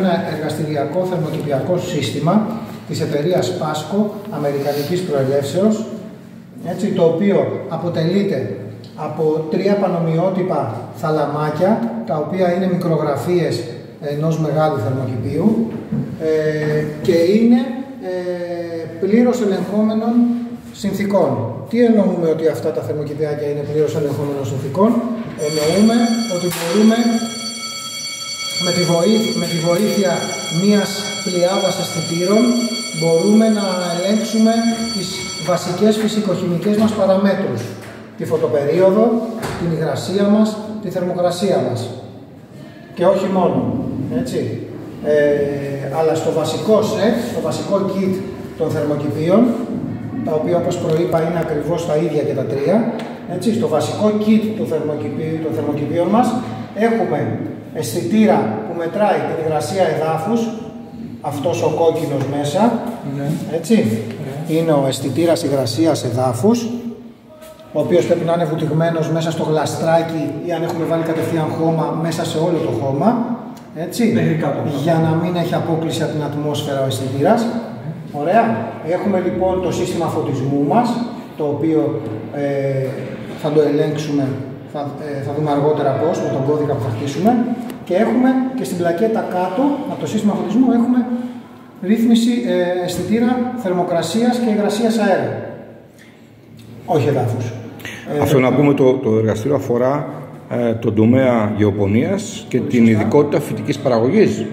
Ένα εργαστηριακό θερμοκηπιακό σύστημα της εταιρείας PASCO, αμερικανικής προελεύσεως, έτσι, το οποίο αποτελείται από 3 πανομοιότυπα θαλαμάκια, τα οποία είναι μικρογραφίες ενός μεγάλου θερμοκηπίου και είναι πλήρως ελεγχόμενων συνθήκων. Τι εννοούμε ότι αυτά τα θερμοκηπιάκια είναι πλήρως ελεγχόμενων συνθήκων? Εννοούμε ότι μπορούμε με τη βοήθεια μιας πλειάδας αισθητήρων μπορούμε να ελέγξουμε τις βασικές φυσικοχημικές μας παραμέτρους. Τη φωτοπερίοδο, την υγρασία μας, τη θερμοκρασία μας. Και όχι μόνο, έτσι. Αλλά στο βασικό set, στο βασικό kit των θερμοκηπίων, τα οποία όπως προείπα είναι ακριβώς τα ίδια και τα 3, έτσι, στο βασικό kit των θερμοκηπίων μας έχουμε αισθητήρα που μετράει την υγρασία εδάφους, αυτός ο κόκκινος μέσα, έτσι, είναι ο αισθητήρας υγρασίας εδάφους, ο οποίος πρέπει να είναι βουτυγμένος μέσα στο γλαστράκι ή αν έχουμε βάλει κατευθείαν χώμα μέσα σε όλο το χώμα, έτσι, για να μην έχει απόκληση από την ατμόσφαιρα ο αισθητήρας. Ωραία. Έχουμε λοιπόν το σύστημα φωτισμού μας, το οποίο θα το ελέγξουμε, θα δούμε αργότερα πώς, με τον κώδικα που θα χτίσουμε. Και έχουμε και στην πλακέτα κάτω, από το σύστημα φωτισμού, έχουμε ρύθμιση αισθητήρα θερμοκρασίας και υγρασίας αέρα. Όχι εδάφους. Αυτό να πούμε, το εργαστήριο αφορά τον τομέα γεωπονίας και την ειδικότητα φυτικής παραγωγής.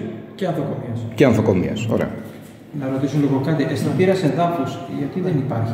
Και ανθοκομείας. Ωραία. Να ρωτήσω λίγο κάτι. Αισθητήρας εδάφους, γιατί δεν υπάρχει?